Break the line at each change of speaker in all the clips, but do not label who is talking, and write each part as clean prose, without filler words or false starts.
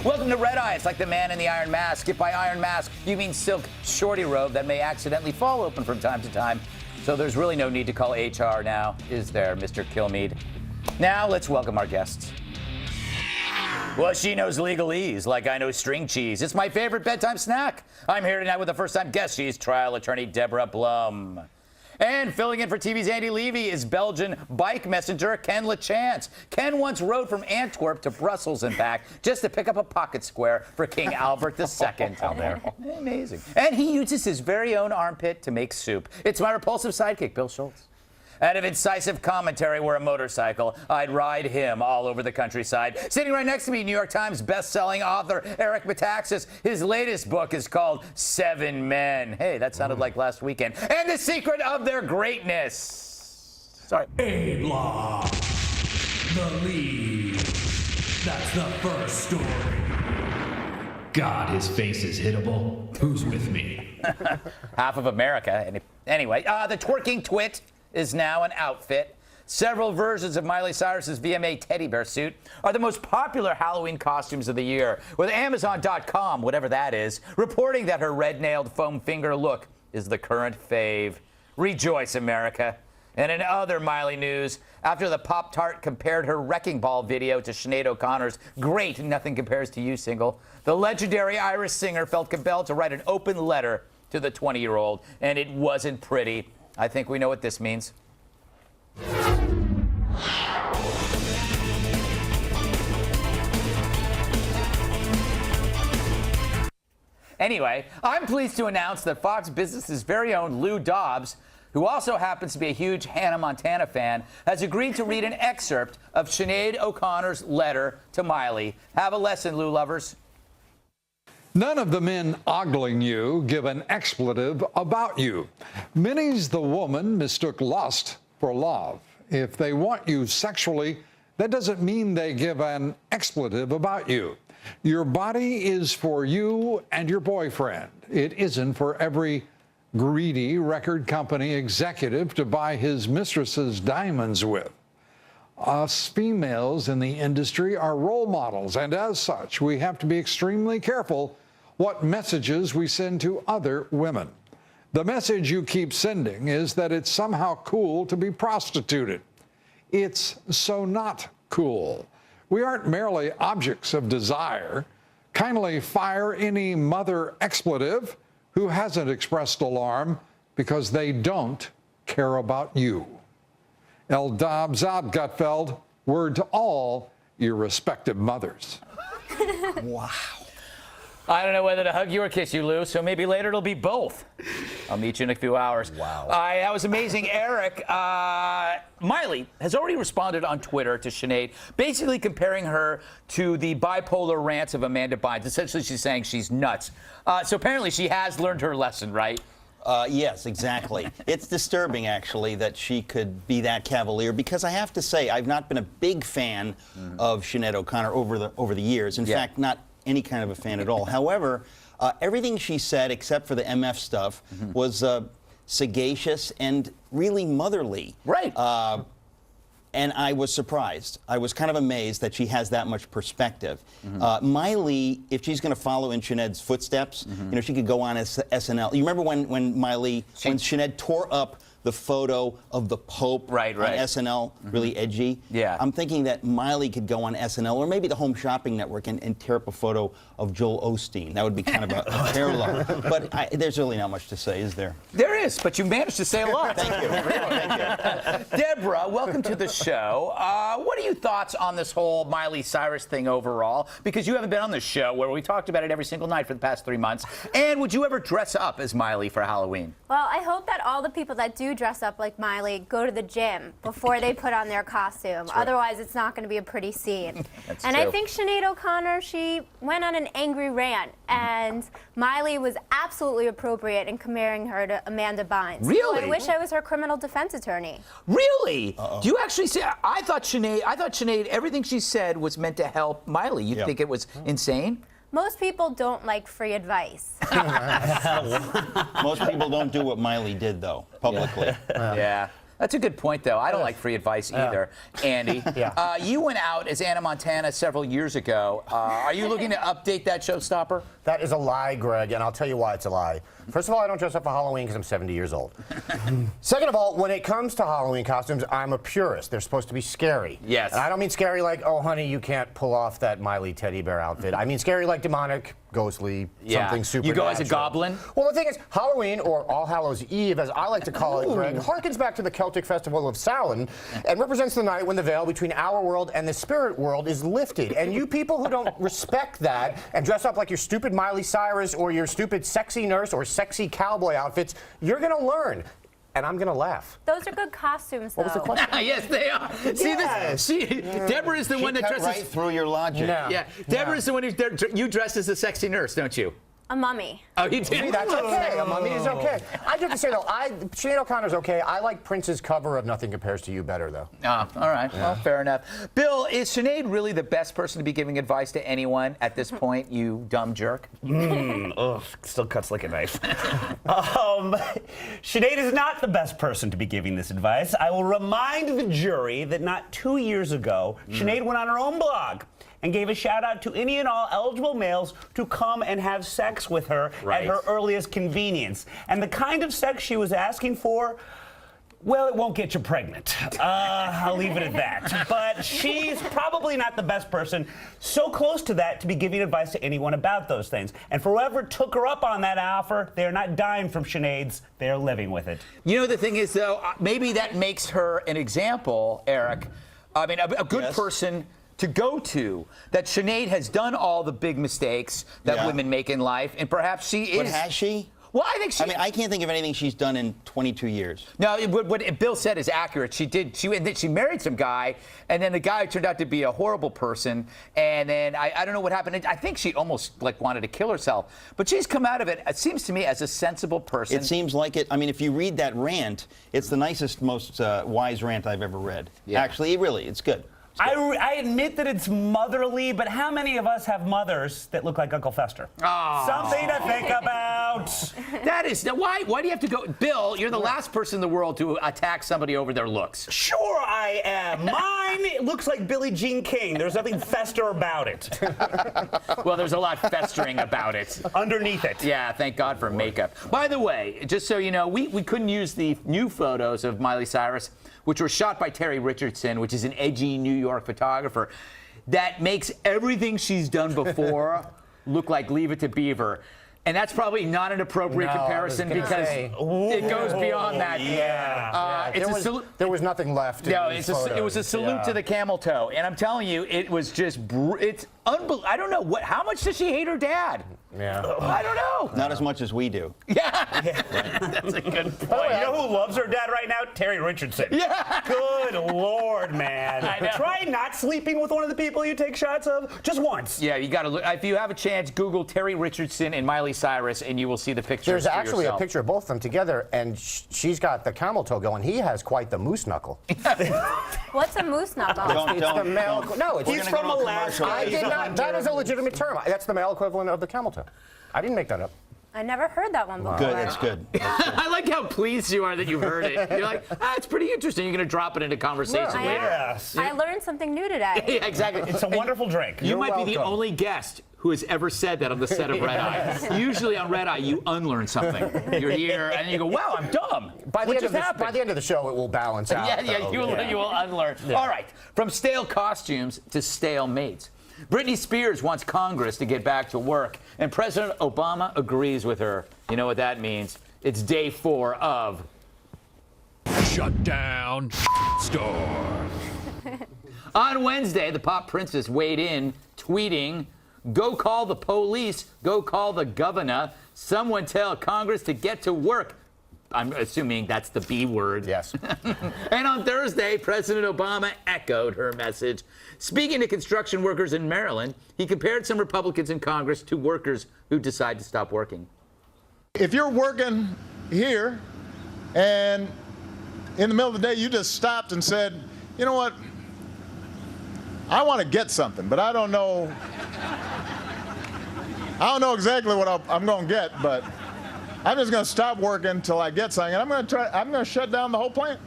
Welcome to Red Eye. It's like the man in the iron mask. If by iron mask you mean silk shorty robe that may accidentally fall open from time to time. So there's really no need to call HR now, is there, Mr. Kilmeade? Now let's welcome our guests. Well, she knows legalese like I know string cheese. It's my favorite bedtime snack. I'm here tonight with a first-time guest. She's trial attorney Deborah Blum. And filling in for TV's Andy Levy is Belgian bike messenger Ken LaChance. Ken once rode from Antwerp to Brussels and back just to pick up a pocket square for King Albert II down there. Amazing. And he uses his very own armpit to make soup. It's my repulsive sidekick, Bill Schultz. And if incisive commentary were a motorcycle, I'd ride him all over the countryside. Sitting right next to me, New York Times best-selling author Eric Metaxas. His latest book is called 7 Men. Hey, that sounded like last weekend. And the secret of their greatness. Sorry.
A-Block. The lead. That's the first story. God, his face is hittable. Who's with me?
Half of America. Anyway, the twerking twit is now an outfit. Several versions of Miley Cyrus's VMA teddy bear suit are the most popular Halloween costumes of the year, with Amazon.com, whatever that is, reporting that her red-nailed foam finger look is the current fave. Rejoice, America. And in other Miley news, after the Pop-Tart compared her Wrecking Ball video to Sinead O'Connor's great Nothing Compares to You single, the legendary Irish singer felt compelled to write an open letter to the 20-year-old, and it wasn't pretty. I think we know what this means. Anyway, I'm pleased to announce that Fox Business's very own Lou Dobbs, who also happens to be a huge Hannah Montana fan, has agreed to read an excerpt of Sinead O'Connor's letter to Miley. Have a lesson, Lou lovers.
None of the men ogling you give an expletive about you. Many's the woman mistook lust for love. If they want you sexually, that doesn't mean they give an expletive about you. Your body is for you and your boyfriend. It isn't for every greedy record company executive to buy his mistress's diamonds with. Us females in the industry are role models, and as such, we have to be extremely careful what messages we send to other women. The message you keep sending is that it's somehow cool to be prostituted. It's so not cool. We aren't merely objects of desire. Kindly fire any mother expletive who hasn't expressed alarm because they don't care about you. L. Dobbs out, Gutfeld. Word to all your respective mothers.
Wow. I don't know whether to hug you or kiss you, Lou, so maybe later it'll be both. I'll meet you in a few hours.
Wow.
That was amazing. Eric, Miley has already responded on Twitter to Sinead, basically comparing her to the bipolar rants of Amanda Bynes. Essentially, she's saying she's nuts. So apparently she has learned her lesson, right?
Yes, exactly. It's disturbing, actually, that she could be that cavalier, because I have to say, I've not been a big fan of Sinead O'Connor over the years. In fact, not any kind of a fan at all. However, everything she said, except for the MF stuff, was sagacious and really motherly.
Right.
And I was surprised. I was kind of amazed that she has that much perspective. Miley, if she's going to follow in Sinead's footsteps, you know, she could go on as SNL. You remember when Sinead tore up the photo of the Pope on SNL, really edgy?
Yeah.
I'm thinking that Miley could go on SNL, or maybe the Home Shopping Network, and tear up a photo of Joel Osteen. That would be kind of a parallel. But there's really not much to say, is there?
There is, but you managed to say a lot.
Thank you. Thank you.
Deborah, welcome to the show. What are your thoughts on this whole Miley Cyrus thing overall? Because you haven't been on this show where we talked about it every single night for the past 3 months. And would you ever dress up as Miley for Halloween?
Well, I hope that all the people that do dress up like Miley go to the gym before they put on their costume. Otherwise, it's not going to be a pretty scene. And
true.
I think Sinead O'Connor, she went on an angry rant, and Miley was absolutely appropriate in comparing her to Amanda Bynes.
Really?
So I wish I was her criminal defense attorney.
Really? Do you actually say? I thought Sinead, everything she said was meant to help Miley. You think it was insane?
Most people don't like free advice.
Most people don't do what Miley did, though, publicly.
Yeah. That's a good point, though. I don't like free advice either. Andy, you went out as Anna Montana several years ago. Are you looking to update that showstopper?
That is a lie, Greg, and I'll tell you why it's a lie. First of all, I don't dress up for Halloween because I'm 70 years old. Second of all, when it comes to Halloween costumes, I'm a purist. They're supposed to be scary.
Yes.
And I don't mean scary like, oh, honey, you can't pull off that Miley teddy bear outfit. I mean scary like demonic, ghostly, something supernatural.
You go as a goblin?
Well, the thing is, Halloween, or All Hallows Eve, as I like to call it, Greg, harkens back to the Celtic festival of Samhain and represents the night when the veil between our world and the spirit world is lifted. And you people who don't respect that and dress up like your stupid Miley Cyrus or your stupid sexy nurse or sexy cowboy outfits, you're going to learn. And I'm going to laugh.
Those are good costumes, though.
What was the question?
Yes, they are. See, Deborah is the one that
cut
dresses.
right through your logic.
No.
Yeah, Deborah is the one who you dress as a sexy nurse, don't you?
A mummy.
Oh, you did.
See, that's okay. A mummy is okay. I have to say, though, Sinead O'Connor's okay. I like Prince's cover of Nothing Compares to You better, though.
Oh, all right. Well, fair enough. Bill, is Sinead really the best person to be giving advice to anyone at this point, you dumb jerk?
Ugh, still cuts like a knife. Sinead is not the best person to be giving this advice. I will remind the jury that not 2 years ago, Sinead went on her own blog and gave a shout out to any and all eligible males to come and have sex with her at her earliest convenience. And the kind of sex she was asking for, well, it won't get you pregnant. I'll leave it at that. But she's probably not the best person so close to that to be giving advice to anyone about those things. And for whoever took her up on that offer, they're not dying from Sinead's, they're living with it.
You know, the thing is, though, maybe that makes her an example, Eric. I mean, a good person to go to, that Sinead has done all the big mistakes that women make in life, and perhaps she is.
But has she?
Well, I think she.
I mean, I can't think of anything she's done in 22 years.
No, what Bill said is accurate. She did. She married some guy, and then the guy turned out to be a horrible person. And then I don't know what happened. I think she almost wanted to kill herself. But she's come out of it. It seems to me as a sensible person.
It seems like it. I mean, if you read that rant, it's the nicest, most wise rant I've ever read. Yeah. Actually, it's good.
I admit that it's motherly, but how many of us have mothers that look like Uncle Fester?
Oh.
Something to think about.
That is why do you have to go, Bill? You're the last person in the world to attack somebody over their looks.
Sure, I am. Mine looks like Billie Jean King. There's nothing fester about it.
Well, there's a lot festering about it.
Underneath it.
Yeah, thank God for makeup. By the way, just so you know, we couldn't use the new photos of Miley Cyrus, which were shot by Terry Richardson, which is an edgy New York photographer that makes everything she's done before look like Leave It to Beaver. And that's probably not an appropriate comparison because it goes beyond that.
There was nothing left.
No, it was a salute to the camel toe. And I'm telling you, it was just, it's unbelievable. I don't know, how much does she hate her dad?
Yeah.
I don't know.
Not as much as we do.
Yeah. That's a good point.
You know who loves her dad right now? Terry Richardson.
Yeah.
Good Lord, man.
I know.
Try not sleeping with one of the people you take shots of just once.
Yeah, you got to look. If you have a chance, Google Terry Richardson and Miley Cyrus, and you will see the pictures.
There's actually
yourself.
a picture of both of them together, and she's got the camel toe going. He has quite the moose knuckle.
What's a moose knuckle?
No, it's
He's from Alaska.
I did not. That is a legitimate term. That's the male equivalent of the camel toe. I didn't make that up.
I never heard that one before.
Good, that's good.
I like how pleased you are that you've heard it. You're like, it's pretty interesting. You're going to drop it into conversation
I
later.
Yes.
I learned something new today.
Yeah, exactly.
It's a wonderful drink.
You
You're
might be the
welcome.
only guest who has ever said that on the set of Red Eye. Usually on Red Eye, you unlearn something. You're here, and you go, wow, I'm dumb.
By the end of the show, it will balance out.
Yeah, you will unlearn. Yeah. All right, from stale costumes to stale mates. Britney Spears wants Congress to get back to work, and President Obama agrees with her. You know what that means? It's day 4 of
Shut down store.
On Wednesday, the pop princess weighed in, tweeting, "Go call the police, go call the governor. Someone tell Congress to get to work." I'm assuming that's the B word.
Yes.
And on Thursday, President Obama echoed her message. Speaking to construction workers in Maryland, he compared some Republicans in Congress to workers who decide to stop working.
If you're working here and in the middle of the day you just stopped and said, you know what, I want to get something, but I don't know exactly what I'm going to get, but I'm just going to stop working until I get something, and I'm going to shut down the whole plant.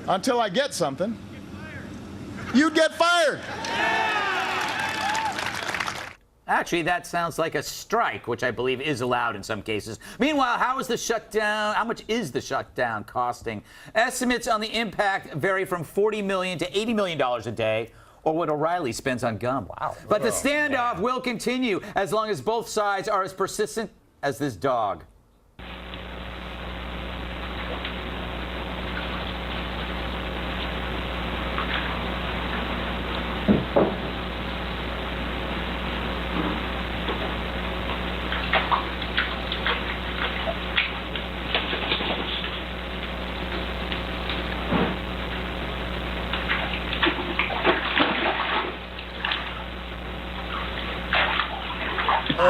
until I get something, you'd get fired.
Actually, that sounds like a strike, which I believe is allowed in some cases. Meanwhile, how much is the shutdown costing? Estimates on the impact vary from $40 million to $80 million a day, or what O'Reilly spends on gum. Wow. But the standoff will continue as long as both sides are as persistent as this dog. You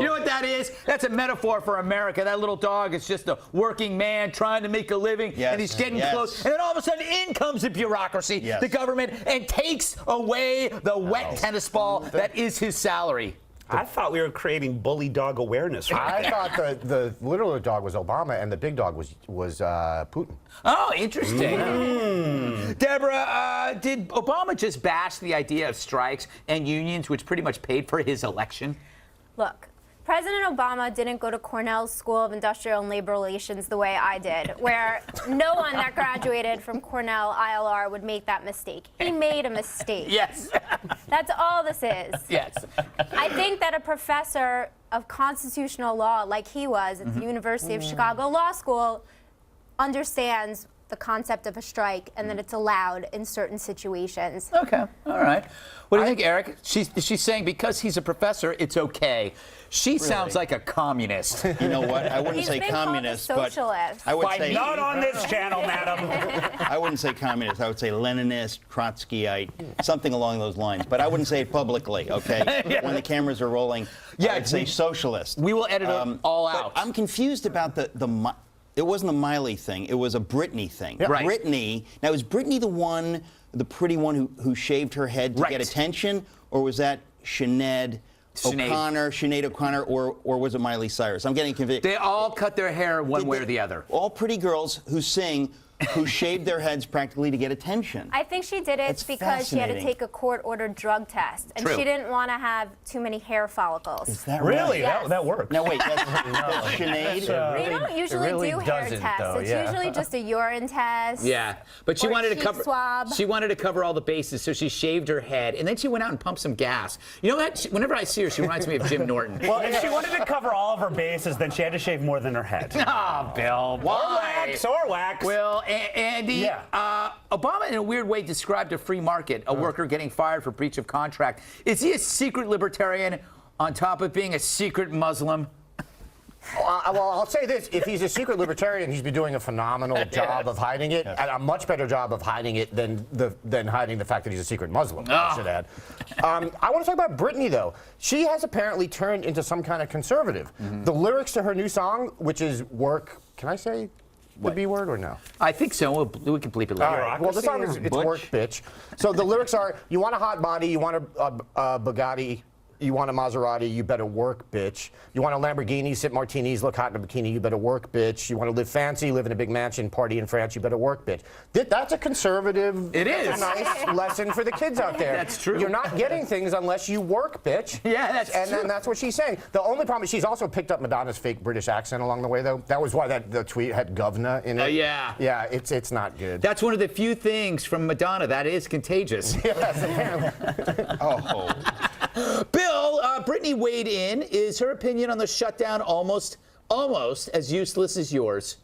know what that is? That's a metaphor for America. That little dog is just a working man trying to make a living, and he's getting close. And then all of a sudden, in comes the bureaucracy, the government, and takes away the wet tennis ball that is his salary.
I thought we were creating bully dog awareness.
I thought the little dog was Obama and the big dog was Putin.
Oh, interesting. Deborah, did Obama just bash the idea of strikes and unions, which pretty much paid for his election?
Look, President Obama didn't go to Cornell's School of Industrial and Labor Relations the way I did, where no one that graduated from Cornell ILR would make that mistake. He made a mistake.
Yes.
That's all this is.
Yes.
I think that a professor of constitutional law, like he was at the University of Chicago Law School, understands the concept of a strike and that it's allowed in certain situations.
Okay, all right. What do you think, Eric? She's saying because he's a professor, it's okay. She sounds like a communist.
You know what? I wouldn't
He's
say
been called a
communist, but
socialist.
I would
By
say
me.
Not on this channel, madam.
I wouldn't say communist. I would say Leninist, Trotskyite, something along those lines. But I wouldn't say it publicly, okay? When the cameras are rolling, I'd say socialist.
We will edit it all out.
But I'm confused about it wasn't a Miley thing. It was a Britney thing.
Right.
Britney. Now, is Britney the pretty one who shaved her head to get attention, or was that Sinead O'Connor, or was it Miley Cyrus? I'm getting convinced.
They all cut their hair one way or the other.
All pretty girls who sing, who shaved their heads practically to get attention.
I think she did it
That's
because she had to
fascinating.
take a court-ordered drug test, and she didn't want to have too many hair follicles.
Is that
Really?
right?
Yes.
That works.
Now wait, that's Sinead.
They don't usually do hair tests. It's usually just a urine test.
Yeah, but she
Or
wanted to
cheek
cover.
swab.
She wanted to cover all the bases, so she shaved her head, and then she went out and pumped some gas. You know what? Whenever I see her, she reminds me of Jim Norton.
Well, if she wanted to cover all of her bases, then she had to shave more than her head.
Oh, Bill, why?
Or wax.
Well, Andy, Obama, in a weird way, described a free market, a worker getting fired for breach of contract. Is he a secret libertarian on top of being a secret Muslim?
Well, I'll say this. If he's a secret libertarian, he's been doing a phenomenal job of hiding it, and a much better job of hiding it than hiding the fact that he's a secret Muslim, I should add. I want to talk about Britney, though. She has apparently turned into some kind of conservative. The lyrics to her new song, which is Work, can I say the B word or no?
I think so. We can bleep it later.
All right. Well, the song is it's Work, bitch. So the lyrics are, you want a hot body, you want a Bugatti, you want a Maserati, you better work, bitch. You want a Lamborghini, sip martinis, look hot in a bikini, you better work, bitch. You want to live fancy, live in a big mansion, party in France, you better work, bitch. That's a conservative,
It is.
a nice lesson for the kids out there.
That's true.
You're not getting things unless you work, bitch.
Yeah, that's
and
true.
then that's what she's saying. The only problem is she's also picked up Madonna's fake British accent along the way, though. That was why the tweet had governor in it.
Yeah.
Yeah, it's not good.
That's one of the few things from Madonna that is contagious.
Yes, apparently.
Oh.
Bill, Brittany weighed in. Is her opinion on the shutdown almost as useless as yours?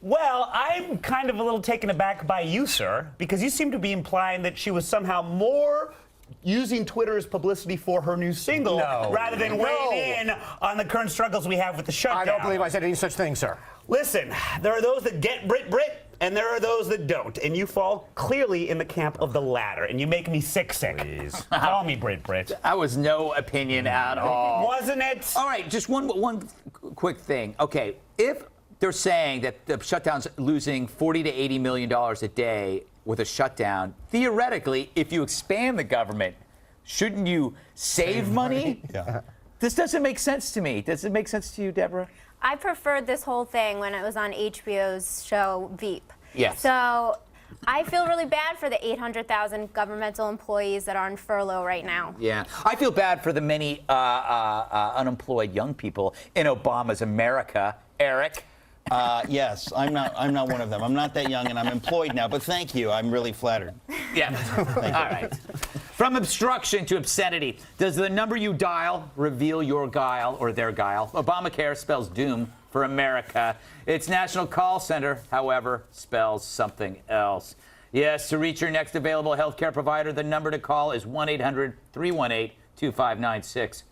Well, I'm kind of a little taken aback by you, sir, because you seem to be implying that she was somehow more using Twitter as publicity for her new single rather than weighing in on the current struggles we have with the shutdown.
I don't believe I said any such thing, sir.
Listen, there are those that get Brit, and there are those that don't, and you fall clearly in the camp of the latter, and you make me sick. Please. Call me Brit.
That was no opinion at all.
Wasn't it?
All right, just one quick thing. Okay, if they're saying that the shutdown's losing $40 to $80 million a day with a shutdown, theoretically, if you expand the government, shouldn't you save money?
Yeah.
This doesn't make sense to me. Does it make sense to you, Deborah?
I preferred this whole thing when it was on HBO's show Veep.
Yes.
So I feel really bad for the 800,000 governmental employees that are on furlough right now.
Yeah, I feel bad for the many unemployed young people in Obama's America. Eric.
Yes, I'm not one of them. I'm not that young, and I'm employed now. But thank you. I'm really flattered.
Yeah. All right. From obstruction to obscenity, does the number you dial reveal your guile or their guile? Obamacare spells doom for America. Its national call center, however, spells something else. Yes, to reach your next available health care provider, the number to call is 1-800-318-2596.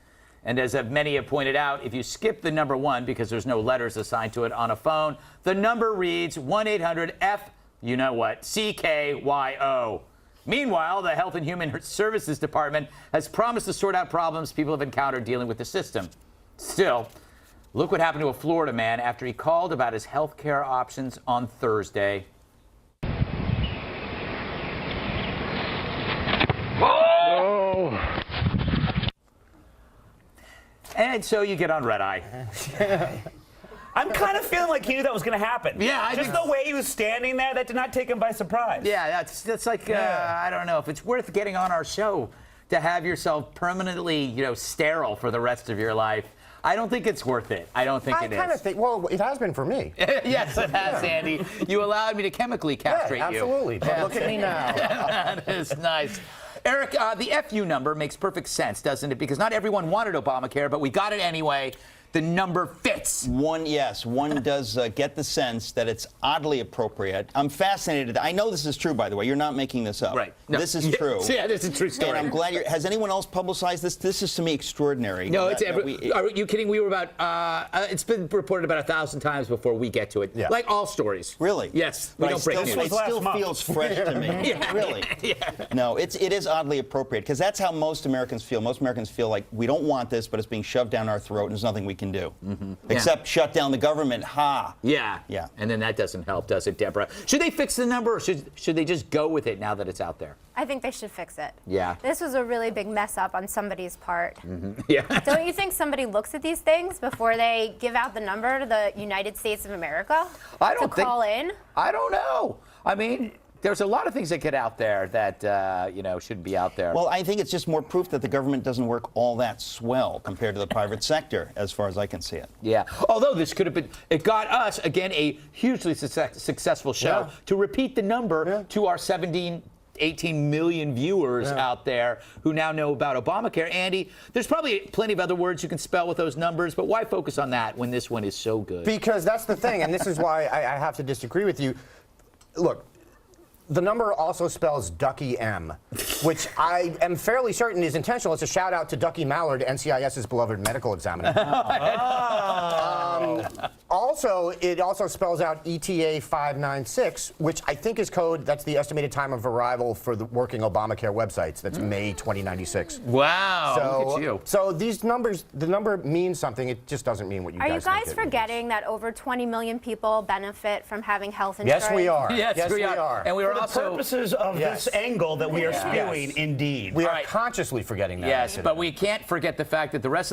And as many have pointed out, if you skip the number 1 because there's no letters assigned to it on a phone, the number reads 1-800-F-CKYO. Meanwhile, the Health and Human Services Department has promised to sort out problems people have encountered dealing with the system. Still, look what happened to a Florida man after he called about his health care options on Thursday. And so you get on red eye.
I'm kind of feeling like he knew that was going to happen.
Yeah,
just the way he was standing there, that did not take him by surprise.
Yeah, that's like I don't know if it's worth getting on our show to have yourself permanently, sterile for the rest of your life. I don't think it's worth it. I don't think it is.
I kind of think, well, it has been for me.
Yes, it has, Andy. You allowed me to chemically castrate you.
Absolutely. But look at me now.
That is nice. Eric, the FU number makes perfect sense, doesn't it? Because not everyone wanted Obamacare, but we got it anyway. The number fits.
One does get the sense that it's oddly appropriate. I'm fascinated. I know this is true, by the way. You're not making this up.
Right. No.
This is true.
Yeah, this is a true story.
And I'm glad has anyone else publicized this? This is, to me, extraordinary.
No, are you kidding? We were about, it's been reported about 1,000 times before we get to it.
Yeah.
Like all stories.
Really?
Yes. We don't break news.
It still feels fresh to me.
Yeah.
Really?
Yeah.
No, it is oddly appropriate, because that's how most Americans feel. Most Americans feel like we don't want this, but it's being shoved down our throat, and there's nothing we can do. Mm-hmm. Except shut down the government. Ha.
Yeah.
Yeah.
And then that doesn't help, does it, Deborah? Should they fix the number, or should they just go with it now that it's out there?
I think they should fix it.
Yeah.
This was a really big mess up on somebody's part.
Mm-hmm. Yeah.
Don't you think somebody looks at these things before they give out the number to the United States of America to call in?
I don't know. I mean, there's a lot of things that get out there that, shouldn't be out there.
Well, I think it's just more proof that the government doesn't work all that swell compared to the private sector, as far as I can see it.
Yeah. Although this could have been, it got us, again, a hugely successful show to repeat the number to our 18 million viewers out there who now know about Obamacare. Andy, there's probably plenty of other words you can spell with those numbers, but why focus on that when this one is so good?
Because that's the thing, and this is why I have to disagree with you. Look, the number also spells Ducky M, which I am fairly certain is intentional. It's a shout out to Ducky Mallard, NCIS's beloved medical examiner. Also, it also spells out ETA 596, which I think is code. That's the estimated time of arrival for the working Obamacare websites. That's May 2096.
Wow,
So,
look at you.
So these numbers, the number means something. It just doesn't mean what you
Are
guys
you
think
guys
it
forgetting that over 20 million people benefit from having health insurance?
Yes, we are.
Yes, we are. And we are
For the
also
purposes of this angle that we are spewing, indeed.
We are
right.
consciously forgetting that.
Yes, but we can't forget the fact that the rest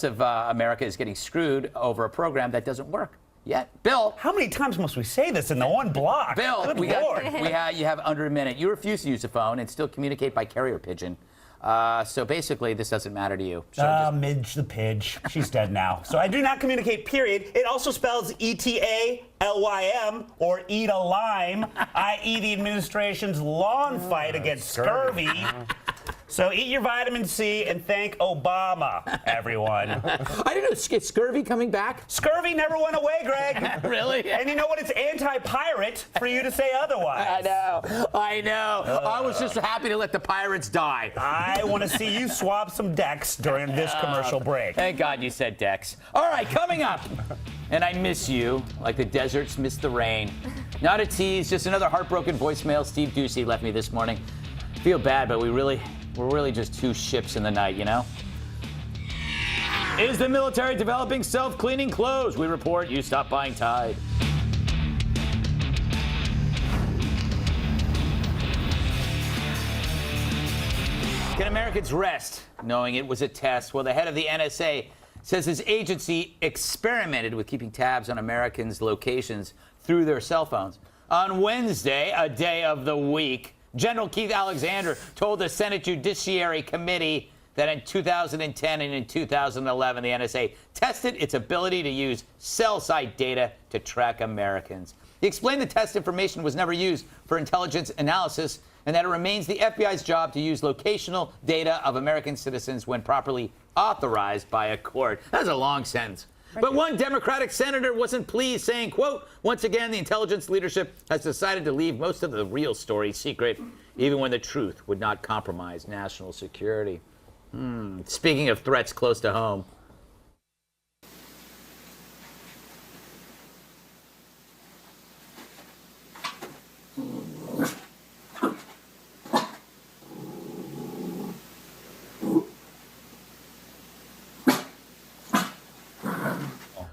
of America is getting screwed over a program that doesn't work yet. Bill.
How many times must we say this in the one block?
Bill,
Good
you
Lord.
have under a minute. You refuse to use a phone and still communicate by carrier pigeon. So basically, this doesn't matter to you.
Midge the Pidge. She's dead now. So I do not communicate, period. It also spells ETALYM, or eat a lime, i.e. the administration's long fight against scurvy. So eat your vitamin C and thank Obama, everyone.
I didn't know, is scurvy coming back?
Scurvy never went away, Greg.
Really?
And you know what? It's anti-pirate for you to say otherwise.
I know. I was just happy to let the pirates die.
I want to see you swap some decks during this commercial break.
Thank God you said Dex. All right, coming up. And I miss you, like the deserts miss the rain. Not a tease, just another heartbroken voicemail Steve Ducey left me this morning. Feel bad, but we're really just two ships in the night, you know? Is the military developing self-cleaning clothes? We report you stop buying Tide. Can Americans rest knowing it was a test? Well, the head of the NSA says his agency experimented with keeping tabs on Americans' locations through their cell phones. On Wednesday, a day of the week, General Keith Alexander told the Senate Judiciary Committee that in 2010 and in 2011, the NSA tested its ability to use cell site data to track Americans. He explained the test information was never used for intelligence analysis and that it remains the FBI's job to use locational data of American citizens when properly authorized by a court. That's a long sentence. But one Democratic senator wasn't pleased, saying, quote, once again, the intelligence leadership has decided to leave most of the real story secret, even when the truth would not compromise national security. Speaking of threats close to home.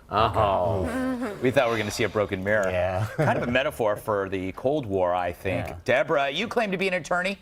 Oh, we thought we were going to see a broken mirror.
Yeah.
Kind of a metaphor for the Cold War, I think.
Yeah.
Deborah, you claim to be an attorney.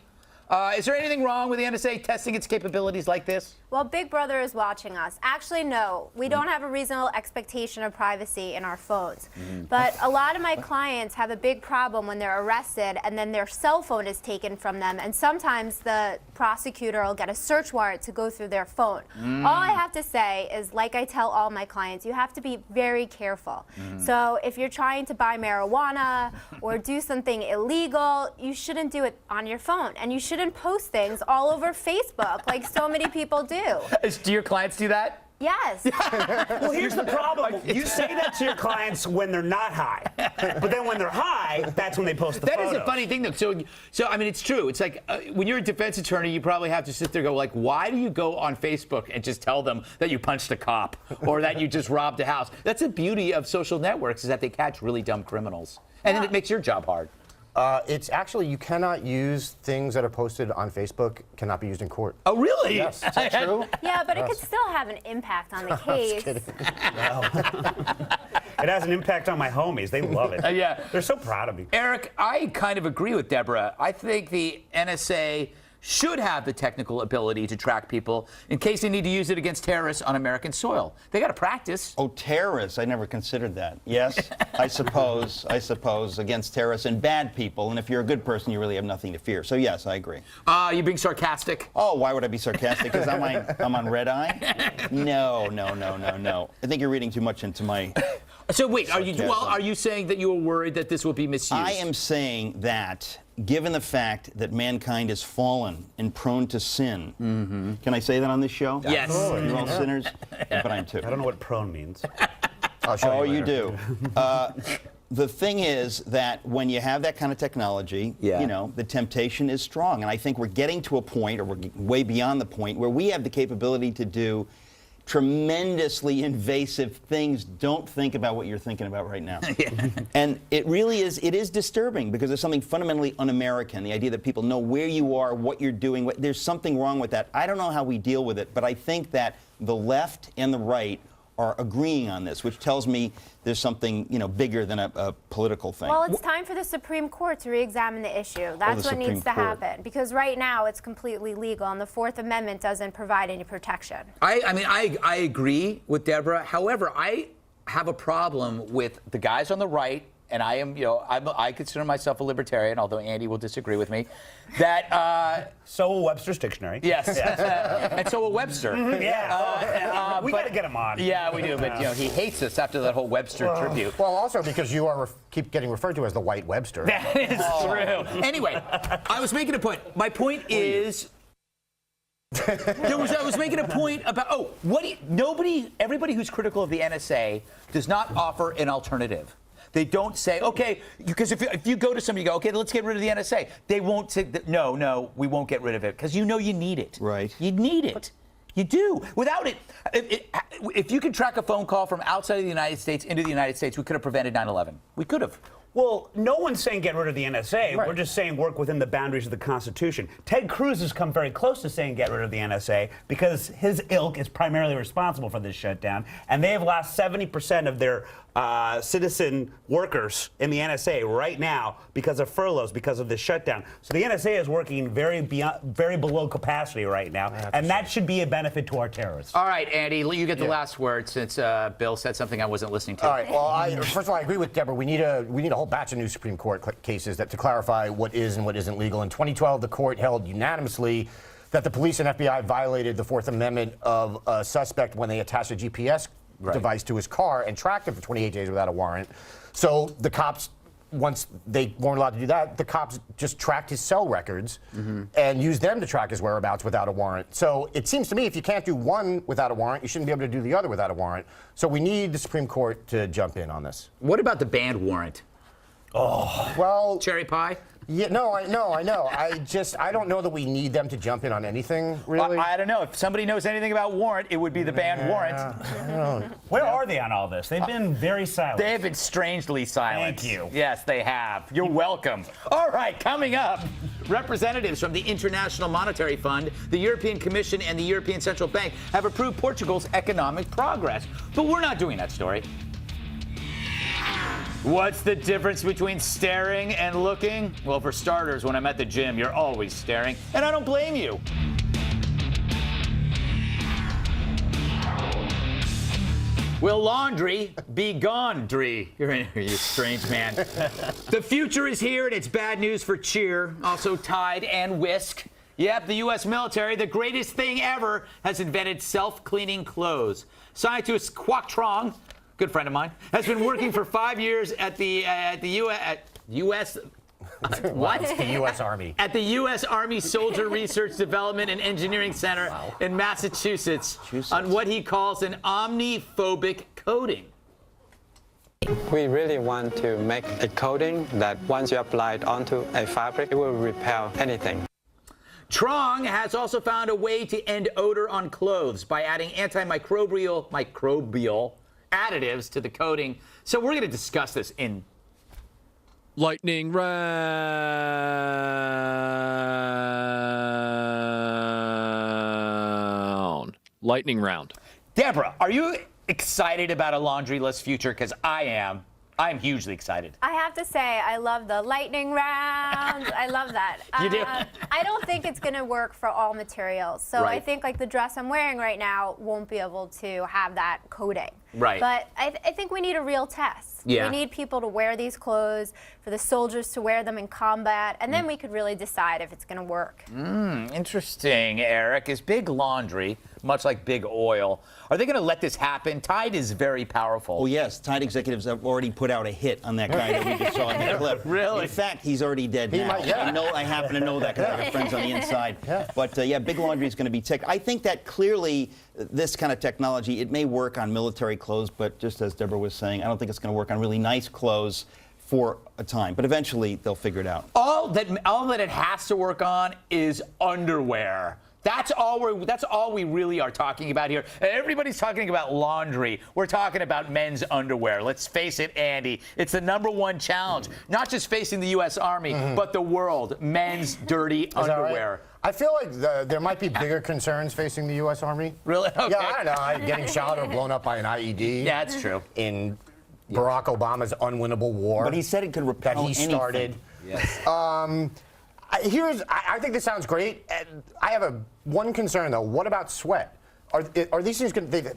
Is there anything wrong with the NSA testing its capabilities like this?
Well, Big Brother is watching us. Actually, no. We don't have a reasonable expectation of privacy in our phones. But a lot of my clients have a big problem when they're arrested and then their cell phone is taken from them. And sometimes the prosecutor will get a search warrant to go through their phone. All I have to say is, like I tell all my clients, you have to be very careful. So if you're trying to buy marijuana or do something illegal, you shouldn't do it on your phone. And you shouldn't post things all over Facebook like so many people do.
Do your clients do that?
Yes.
Well, here's the problem. You say that to your clients when they're not high. But then when they're high, that's when they post the
That
photos.
is a funny thing, though. So I mean, it's true. It's like when you're a defense attorney, you probably have to sit there and go, like, why do you go on Facebook and just tell them that you punched a cop or that you just robbed a house? That's the beauty of social networks, is that they catch really dumb criminals. And then it makes your job hard.
It's actually, you cannot use things that are posted on Facebook, cannot be used in court.
Oh, really?
Yes, is that true?
Yeah, but it could still have an impact on the case.
It has an impact on my homies. They love it.
Yeah.
They're so proud of me.
Eric, I kind of agree with Deborah. I think the NSA should have the technical ability to track people in case they need to use it against terrorists on American soil. They got to practice.
Oh, terrorists. I never considered that. Yes, I suppose, against terrorists and bad people. And if you're a good person, you really have nothing to fear. So, yes, I agree.
You being sarcastic?
Oh, why would I be sarcastic? Because I'm on red eye? No. I think you're reading too much into my...
So wait, are you saying that you were worried that this will be misused?
I am saying that, given the fact that mankind is fallen and prone to sin, can I say that on this show?
Yes.
You're all sinners, but I'm too.
I don't know what prone means.
I'll show
Oh,
you
you
later.
do. The thing is that when you have that kind of technology, you know, the temptation is strong. And I think we're getting to a point, or we're way beyond the point, where we have the capability to do tremendously invasive things. Don't think about what you're thinking about right now. And it really is, it is disturbing because there's something fundamentally un-American, the idea that people know where you are, what you're doing. There's something wrong with that. I don't know how we deal with it, but I think that the left and the right are agreeing on this, which tells me there's something, you know, bigger than a political thing.
Well, it's time for the Supreme Court to re-examine the issue. That's what needs to happen. Because right now it's completely legal, and the Fourth Amendment doesn't provide any protection.
I agree with Deborah. However, I have a problem with the guys on the right, and I am, you know, I consider myself a libertarian, although Andy will disagree with me, that...
So will Webster's Dictionary.
Yes. And so will Webster.
Yeah. We got to get him on.
Yeah, we do, but, you know, he hates us after that whole Webster tribute.
Well, also because you are keep getting referred to as the white Webster.
That is true. Anyway, I was making a point. My point is... I was making a point about, everybody who's critical of the NSA does not offer an alternative. They don't say, okay, because if you go to somebody, you go, okay, let's get rid of the NSA. They won't say, no, we won't get rid of it, because you know you need it.
Right.
You need it. You do. Without it, if you could track a phone call from outside of the United States into the United States, we could have prevented 9/11. We could have.
Well, no one's saying get rid of the NSA. Right. We're just saying work within the boundaries of the Constitution. Ted Cruz has come very close to saying get rid of the NSA because his ilk is primarily responsible for this shutdown, and they have lost 70% of their citizen workers in the NSA right now because of furloughs, because of this shutdown. So the NSA is working very below capacity right now, and that should be a benefit to our terrorists.
All right, Andy, you get the last word since Bill said something I wasn't listening to.
All right. Well, first of all, I agree with Deborah. We need a whole whole batch of new Supreme Court cases to clarify what is and what isn't legal. In 2012, the court held unanimously that the police and FBI violated the Fourth Amendment of a suspect when they attached a GPS device to his car and tracked him for 28 days without a warrant. So the cops, once they weren't allowed to do that, the cops just tracked his cell records and used them to track his whereabouts without a warrant. So it seems to me if you can't do one without a warrant, you shouldn't be able to do the other without a warrant. So we need the Supreme Court to jump in on this.
What about the banned warrant?
Oh. Well.
Cherry pie?
Yeah, no, I know. I don't know that we need them to jump in on anything, really.
I don't know. If somebody knows anything about warrant, it would be the banned warrant.
Where are they on all this? They've been very silent.
They have been strangely silent.
Thank you.
Yes, they have. You're welcome. All right, coming up, representatives from the International Monetary Fund, the European Commission, and the European Central Bank have approved Portugal's economic progress. But we're not doing that story. What's the difference between staring and looking? Well, for starters, when I'm at the gym, you're always staring, and I don't blame you. Will laundry be gone, Dree? You're in here, you strange man. The future is here, and it's bad news for Cheer, also Tide and Whisk. Yep, the U.S. military, the greatest thing ever, has invented self-cleaning clothes. Scientist Quoc Trong, good friend of mine, has been working for 5 years at the U.S.
What? It's the U.S. Army.
At the U.S. Army Soldier Research Development and Engineering Center in Massachusetts on what he calls an omniphobic coating.
We really want to make a coating that once you apply it onto a fabric, it will repel anything.
Trong has also found a way to end odor on clothes by adding antimicrobial additives to the coating. So we're going to discuss this in
Lightning round. Lightning round.
Deborah, are you excited about a laundryless future? Because I am. I'm hugely excited.
I have to say, I love the lightning round. I love that.
You do?
I don't think it's going to work for all materials. So
Right.
I think like the dress I'm wearing right now won't be able to have that coating.
Right.
But I think we need a real test.
Yeah.
We need people to wear these clothes, for the soldiers to wear them in combat, and then we could really decide if it's going to work.
Interesting, Eric. Is big laundry, much like big oil, are they going to let this happen? Tide is very powerful.
Oh, yes. Tide executives have already put out a hit on that guy that we just saw in that clip.
Really?
In fact, he's already dead now. I happen to know that because I have friends on the inside. But, yeah, big laundry is going to be ticked. I think that clearly this kind of technology, it may work on military clothes, but just as Deborah was saying, I don't think it's going to work on really nice clothes for a time. But eventually, they'll figure it out.
All that it has to work on is underwear. That's all we really are talking about here. Everybody's talking about laundry. We're talking about men's underwear. Let's face it, Andy. It's the #1 challenge. Not just facing the U.S. Army, but the world. Men's dirty underwear.
Right? I feel like there might be bigger concerns facing the U.S. Army.
Really? Okay.
Yeah, I don't know. Getting shot or blown up by an IED.
Yeah, that's true.
In Barack Obama's unwinnable war.
But he said it could repel
that he started.
Yes.
I think this sounds great. I have one concern though. What about sweat? Are these things going to?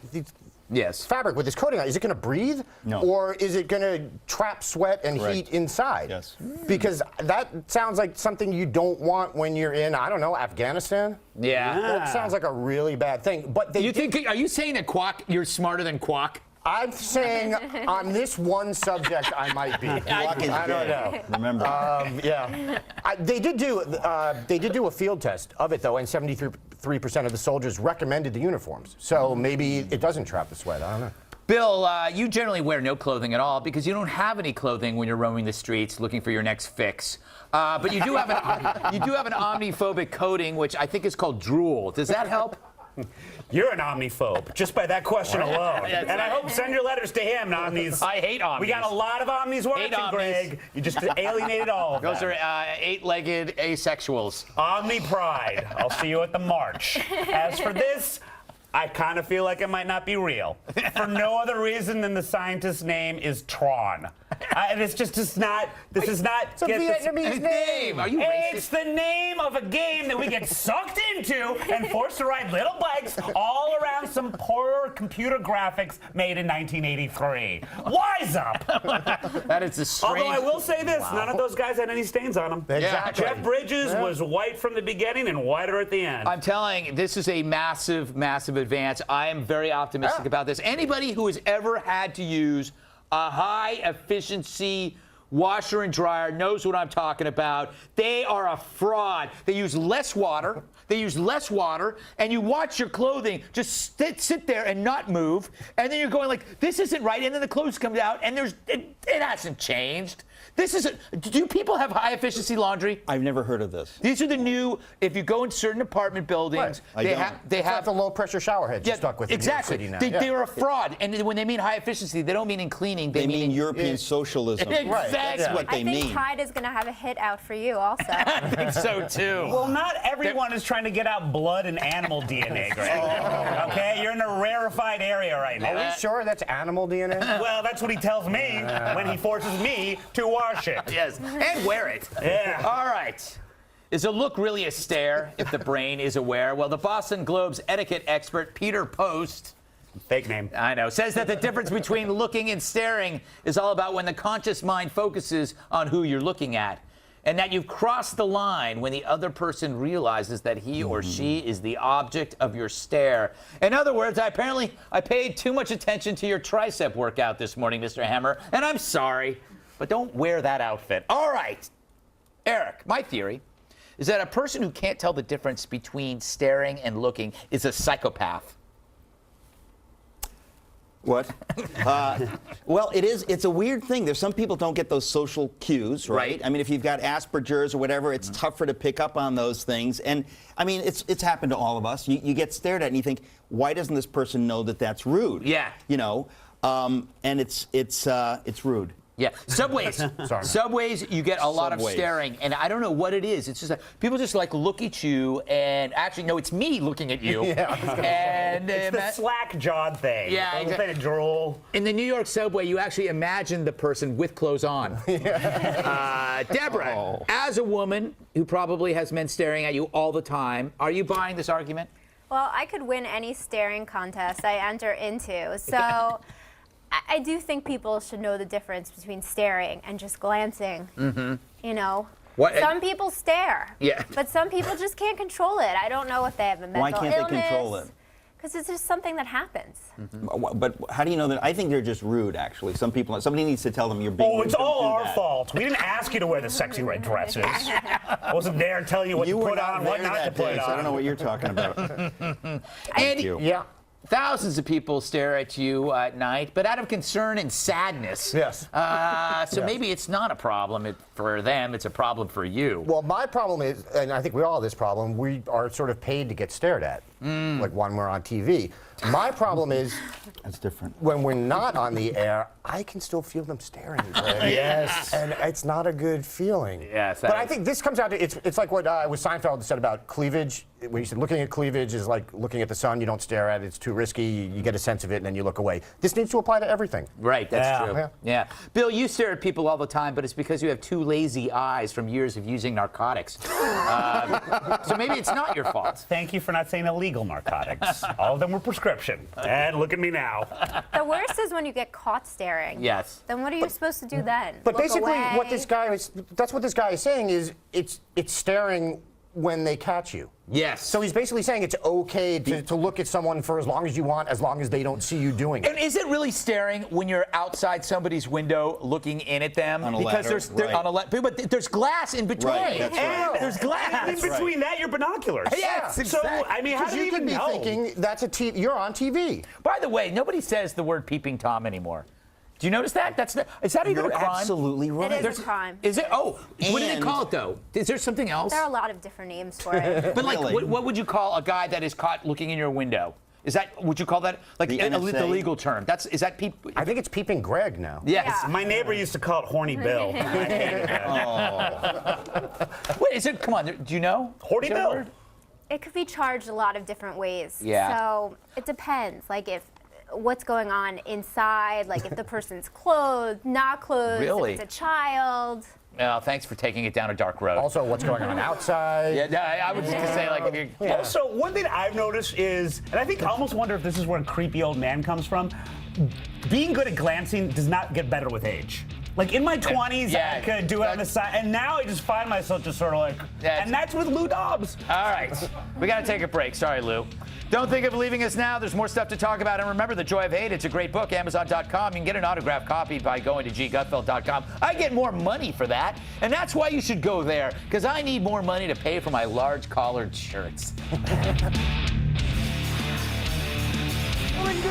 Yes.
Fabric with this coating on, is it going to breathe?
No.
Or is it going to trap sweat and heat inside?
Yes.
Because that sounds like something you don't want when you're in, I don't know, Afghanistan?
Yeah.
That sounds like a really bad thing. But
Are you saying that Quoc, you're smarter than Quoc?
I'm saying on this one subject I might be. I don't know.
Remember.
Yeah. They did do a field test of it though, and 73% of the soldiers recommended the uniforms. So maybe it doesn't trap the sweat. I don't know.
Bill, you generally wear no clothing at all because you don't have any clothing when you're roaming the streets looking for your next fix. But you do have an omniphobic coating, which I think is called drool. Does that help?
You're an omniphobe, just by that question alone. And I hope send your letters to him, Omnis.
I hate Omnis.
We got a lot of Omnis watching, Greg. You just alienated all of them.
Those are 8-legged asexuals.
Omni Pride. I'll see you at the march. As for this, I kind of feel like it might not be real. For no other reason than the scientist's name is Tron. This just is not. This is not.
It's a Vietnamese name.
Are you racist?
It's the name of a game that we get sucked into and forced to ride little bikes all around some poor computer graphics made in 1983. Wise up.
That is a strange.
Although I will say this, none of those guys had any stains on them.
Exactly.
Jeff Bridges was white from the beginning and whiter at the end.
I'm telling you, this is a massive, massive advance. I am very optimistic about this. Anybody who has ever had to use a high-efficiency washer and dryer knows what I'm talking about. They are a fraud. They use less water. And you watch your clothing just sit there and not move. And then you're going like, this isn't right. And then the clothes come out, and it hasn't changed. Do people have high-efficiency laundry?
I've never heard of this.
These are the new, if you go in certain apartment buildings,
Right.
they have
the low-pressure shower heads you're stuck with in New York
exactly.
City now.
They're a fraud. And when they mean high efficiency, they don't mean in cleaning.
They mean European socialism.
Exactly.
That's what they
I
mean.
think Tide is going to have a hit out for you also.
I think so, too.
Well, not everyone is trying to get out blood and animal DNA, Greg. Okay? You're in a rarefied area right now.
Are we sure that's animal DNA?
Well, that's what he tells me when he forces me to wash it.
Yes, and wear it.
Yeah.
All right. Is a look really a stare if the brain is aware? Well, the Boston Globe's etiquette expert, Peter Post,
Fake name.
I know, says that the difference between looking and staring is all about when the conscious mind focuses on who you're looking at, and that you've crossed the line when the other person realizes that he or she is the object of your stare. In other words, I paid too much attention to your tricep workout this morning, Mr. Hammer, and I'm sorry, but don't wear that outfit. All right, Eric, my theory is that a person who can't tell the difference between staring and looking is a psychopath.
What? Well, it's a weird thing. There's some people don't get those social cues, right? I mean, if you've got Asperger's or whatever, it's tougher to pick up on those things. And I mean, it's happened to all of us. You get stared at and you think, why doesn't this person know that that's rude?
Yeah.
You know, and it's rude.
Yeah, subways. Subways, you get a lot of staring, and I don't know what it is. It's just like people just like look at you, and actually, no, it's me looking at you. And
It's the slack-jawed thing.
Yeah,
The thing of drool.
in the New York subway, you actually imagine the person with clothes on. Deborah, as a woman who probably has men staring at you all the time, are you buying this argument?
Well, I could win any staring contest I enter into, so I do think people should know the difference between staring and just glancing. You know, some people stare, but some people just can't control it. I don't know if they have a mental illness.
Why can't they control it?
Because it's just something that happens.
But how do you know that? I think they're just rude, actually. Somebody needs to tell them you're being rude.
Oh, it's all
Don't do
our
that.
fault. We didn't ask you to wear the sexy red dresses. I wasn't there telling you what to
were
put
not
on, what
there
not to
that
put
day,
on.
so I don't know what you're talking about.
And
you.
Yeah.
thousands of people stare at you at night, but out of concern and sadness.
Yes.
So maybe it's not a problem for them, it's a problem for you.
Well, my problem is, and I think we all have this problem, we are sort of paid to get stared at, like when we're on TV. My problem is,
That's different.
when we're not on the air, I can still feel them staring, Greg.
Yes.
And it's not a good feeling.
Yes,
But
that
I
is-
think this comes out to, it's like what Seinfeld said about cleavage. When he said looking at cleavage is like looking at the sun, you don't stare at it, it's too risky, you get a sense of it and then you look away. This needs to apply to everything.
Right, that's
Yeah.
true. Yeah. Bill, you stare at people all the time, but it's because you have two lazy eyes from years of using narcotics. So maybe it's not your fault.
Thank you for not saying illegal narcotics. All of them were prescription. And look at me now.
The worst is when you get caught staring.
Yes.
Then what are you supposed to do then?
But
Look
basically,
away?
what this guy is, that's what this guy is saying is it's staring when they catch you.
Yes.
So he's basically saying it's okay to look at someone for as long as you want, as long as they don't see you doing it.
And is it really staring when you're outside somebody's window looking in at them?
On a
because
ladder,
there's
right.
on a but there's glass in between.
Right, that's right.
There's glass.
In between that, your binoculars.
Yes,
So,
exactly.
I mean, how
Because
do you
you could
even
be
know?
thinking that's you're on TV.
By the way, nobody says the word peeping Tom anymore. Do you notice that? Is that even
You're
a crime?
absolutely right.
It is a crime.
Is it? Oh, what do they
And-
call it though? Is there something else?
There are a lot of different names for it.
But like,
Really?
what would you call a guy that is caught looking in your window? Is that, would you call that like
The
the
NSA?
legal term? Is that peep?
I think it's peeping Greg now.
Yes.
Yeah.
My neighbor used to call it Horny Bill. I hated that.
Wait, is it? Come on, do you know?
Horny
Is there a
Bill.
word?
It could be charged a lot of different ways.
Yeah.
So it depends. Like if what's going on inside, like if the person's clothed, not clothed,
Really?
if it's a child.
Well, thanks for taking it down a dark road.
Also, what's going on outside?
Yeah, I was just gonna say, like, if you. Yeah.
Also, one thing I've noticed is, and I think I almost wonder if this is where a creepy old man comes from, being good at glancing does not get better with age. Like in my 20s, I could do it on the side, and now I just find myself just sort of like, and that's with Lou Dobbs.
All right, we got to take a break. Sorry, Lou. Don't think of leaving us now. There's more stuff to talk about. And remember, The Joy of Hate, it's a great book, Amazon.com. You can get an autographed copy by going to ggutfeld.com. I get more money for that, and that's why you should go there, because I need more money to pay for my large collared shirts.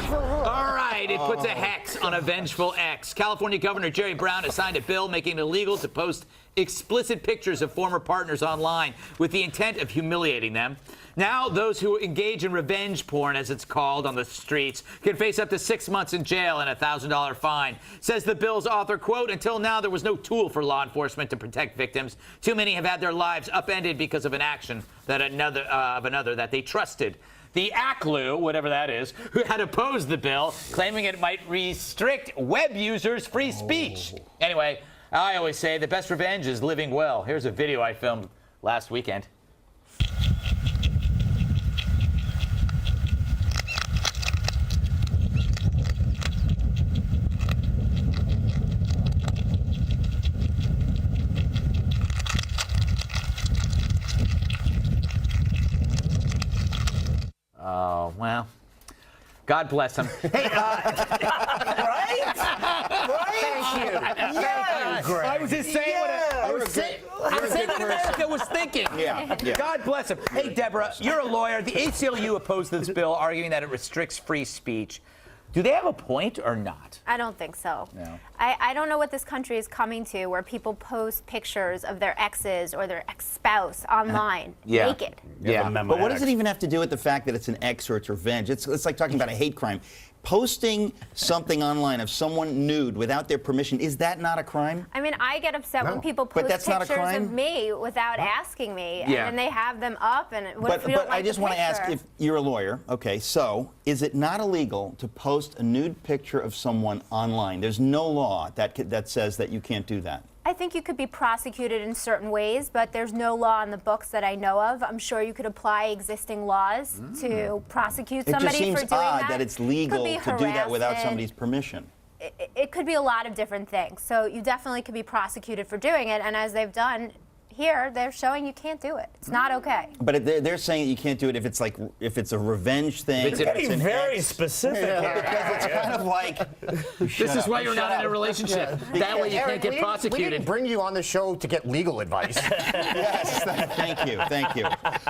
All right, it puts a hex on a vengeful ex. California Governor Jerry Brown has signed a bill making it illegal to post explicit pictures of former partners online with the intent of humiliating them. Now, those who engage in revenge porn, as it's called on the streets, can face up to 6 months in jail and a $1,000 fine. Says the bill's author, quote, until now there was no tool for law enforcement to protect victims. Too many have had their lives upended because of an action that another that they trusted. The ACLU, whatever that is, who had opposed the bill, claiming it might restrict web users' free speech. Anyway, I always say the best revenge is living well. Here's a video I filmed last weekend. Oh, well, God bless him. Hey,
Right?
Thank you. Thank you, Greg.
I was just saying what I was saying what America was thinking.
Yeah.
God bless him. Hey, Deborah, you're a lawyer. The ACLU opposed this bill, arguing that it restricts free speech. Do they have a point or not?
I don't think so.
No.
I don't know what this country is coming to, where people post pictures of their exes or their ex-spouse online,
Yeah.
naked.
Yeah.
But what does it even have to do with the fact that it's an ex or it's revenge? It's like talking about a hate crime. Posting something online of someone nude without their permission, is that not a crime?
I mean, I get upset when people
But
post
that's not a
pictures
crime?
of me without asking me,
Yeah.
and then they have them up, and what if you don't
But
like
I just
the
want to ask,
picture?
if you're a lawyer, okay, so is it not illegal to post a nude picture of someone online? There's no law that says that you can't do that.
I think you could be prosecuted in certain ways, but there's no law in the books that I know of. I'm sure you could apply existing laws to prosecute
It just
somebody
seems
for doing
odd
that.
that it's
Could
legal
be
to do that without
harassment.
somebody's permission.
It could be a lot of different things. So you definitely could be prosecuted for doing it, and as they've done here, they're showing you can't do it. It's not okay.
But they're saying that you can't do it if it's a revenge thing.
It's
You're
an
getting very specific here.
Because it's kind of like.
This is why you're not in a relationship. That way you can't get
We
prosecuted.
didn't bring you on the show to get legal advice.
Yes, thank you.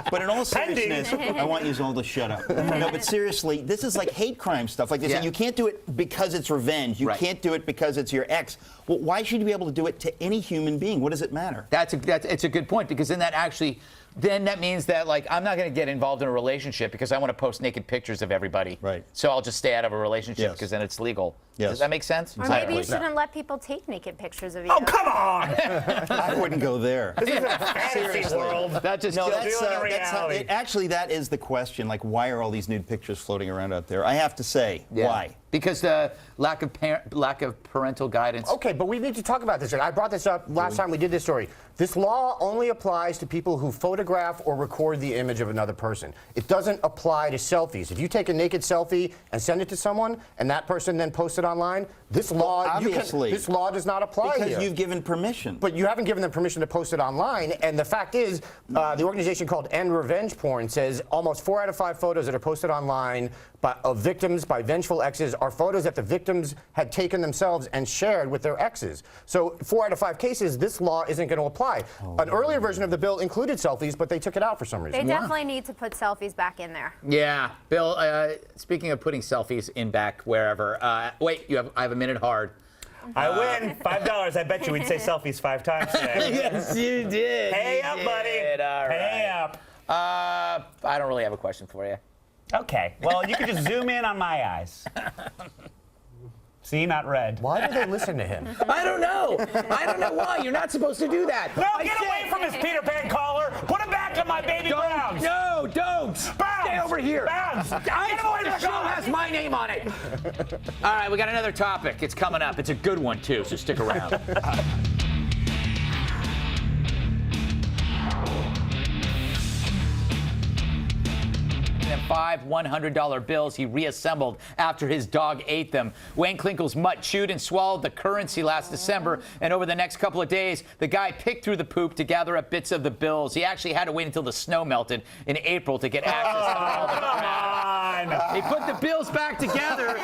But in all seriousness, I want you all to shut up. No, but seriously, this is like hate crime stuff. Like they say, you can't do it because it's revenge. You can't do it because it's your ex. Well, why should you be able to do it to any human being? What does it matter?
It's a good point, because then that means that, like, I'm not going to get involved in a relationship because I want to post naked pictures of everybody.
Right.
So I'll just stay out of a relationship
Yes.
because then it's legal.
Yes.
Does that make sense?
Or maybe you shouldn't let people take naked pictures of you.
Oh, come on!
I wouldn't go there.
Fantasy world.
That just
No,
kills
that's how,
reality.
actually, that is the question. Like, why are all these nude pictures floating around out there? I have to say, why?
Because the lack of parental guidance.
Okay, but we need to talk about this. I brought this up last time we did this story. This law only applies to people who photograph or record the image of another person. It doesn't apply to selfies. If you take a naked selfie and send it to someone, and that person then posts it online, this law
obviously.
This law does not apply
Because
here.
you've given permission.
But you haven't given them permission to post it online, and the fact is, the organization called End Revenge Porn says almost 4 out of 5 photos that are posted online of victims by vengeful exes are photos that the victims had taken themselves and shared with their exes. So 4 out of 5 cases, this law isn't going to apply. An earlier version of the bill included selfies, but they took it out for some reason.
They definitely need to put selfies back in there.
Yeah, Bill. Speaking of putting selfies in back wherever. Wait, I have a minute hard.
I win. $5. I bet you we'd say selfies 5 times today.
Yes, you did.
Pay up, buddy.
All
Pay
right.
up.
I don't really have a question for you.
Okay. Well, you can just zoom in on my eyes. See, not red.
Why do they listen to him?
I don't know. I don't know why. You're not supposed to do that.
No, get away from his Peter Pan collar. Put him back back on my baby Browns.
No, don't.
Browns.
Stay over here.
Browns.
The show has my name on it. All right, we got another topic. It's coming up. It's a good one, too, so stick around. And 5 $100 bills he reassembled after his dog ate them. Wayne Klinkle's mutt chewed and swallowed the currency last December, and over the next couple of days, the guy picked through the poop to gather up bits of the bills. He actually had to wait until the snow melted in April to get access to all the crap. He put the bills back together,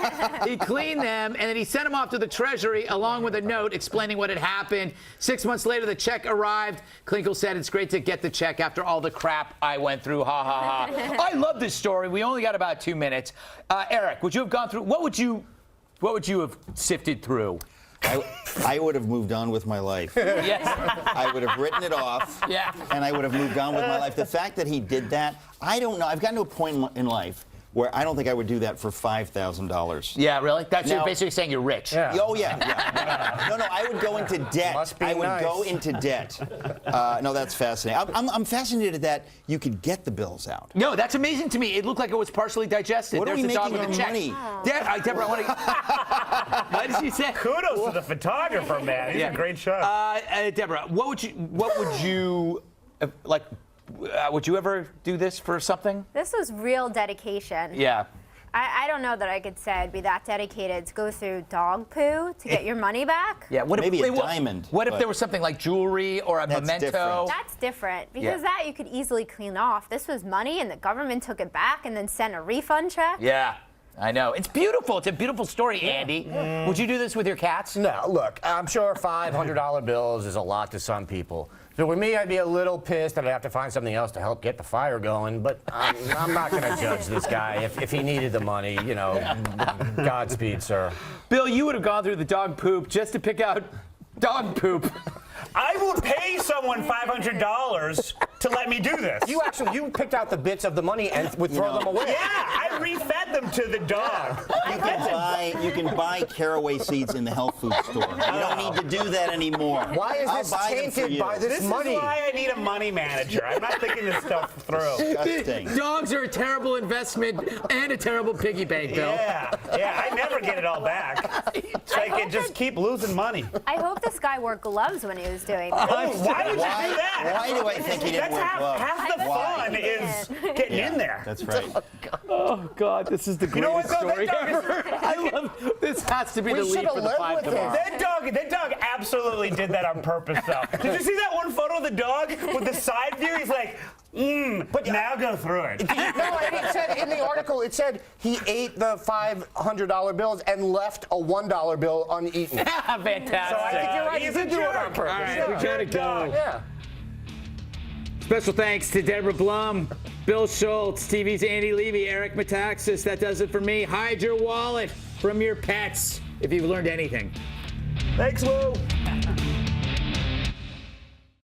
he cleaned them, and then he sent them off to the Treasury along with a note explaining what had happened. 6 months later, the check arrived. Klinkle said, "It's great to get the check after all the crap I went through. Ha, ha, ha." I love this story. We only got about 2 minutes. Eric, would you have gone through, what would you have sifted through?
I would have moved on with my life.
Yes.
I would have written it off.
Yeah.
And I would have moved on with my life. The fact that he did that, I don't know. I've gotten to a point in life where I don't think I would do that for $5,000.
Yeah, really? That's
Now-
you're basically saying you're rich.
Yeah.
Oh, yeah. No, I would go into debt.
Must be
I would
nice.
go into debt. No, that's fascinating. I'm fascinated that you could get the bills out.
No, that's amazing to me. It looked like it was partially digested.
What are
There's
we
the dog
making
with the
our
check.
money?
Deborah, I want to. What did she say?
Kudos to the photographer, man. These are great shots.
Deborah, what would you like? Would you ever do this for something?
This was real dedication.
Yeah.
I don't know that I could say I'd be that dedicated to go through dog poo to get your money back.
Yeah. What
Maybe
if,
a diamond,
What if
but-
there was something like jewelry or a
That's
memento?
different.
That's different because
Yeah.
that you could easily clean off. This was money and the government took it back and then sent a refund check.
Yeah. I know. It's beautiful. It's a beautiful story, Andy. Would you do this with your cats?
No, look, I'm sure $500 bills is a lot to some people. So with me, I'd be a little pissed that I'd have to find something else to help get the fire going, but I'm not going to judge this guy. If he needed the money, you know, Godspeed, sir.
Bill, you would have gone through the dog poop just to pick out dog poop.
I will pay someone $500 to let me do this.
You picked out the bits of the money and would throw them away.
Yeah, I refed them to the dog.
You can buy caraway seeds in the health food store. You don't need to do that anymore.
Why is
I'll
this
buy them for
tainted
you.
by this
This
money?
is why I need a money manager. I'm not thinking this stuff through.
Disgusting.
Dogs are a terrible investment and a terrible piggy bank, Bill.
Yeah, I never get it all back. It's like it just keep losing money.
I hope this guy wore gloves when he was doing this.
Why would you do that?
Why do I think he didn't
That's
wear gloves?
half the
Why?
fun is getting in there.
That's right.
Oh, God, this is the
You know what,
greatest
though?
story
That dog is-
ever. I love this. Has to be the
We
lead
should've
for the
led
5
with
tomorrow.
it.
That dog absolutely did that on purpose, though. Did you see that one photo of the dog with the side view? He's like, but now go through it.
No, and it said in the article, it said he ate the $500 bills and left a $1 bill uneaten.
Fantastic.
So I think you're right.
He's
He
a
did do it on
jerk.
purpose.
All right, we gotta go.
Yeah.
Special thanks to Deborah Blum, Bill Schultz, TV's Andy Levy, Eric Metaxas. That does it for me. Hide your wallet from your pets if you've learned anything.
Thanks, Lou.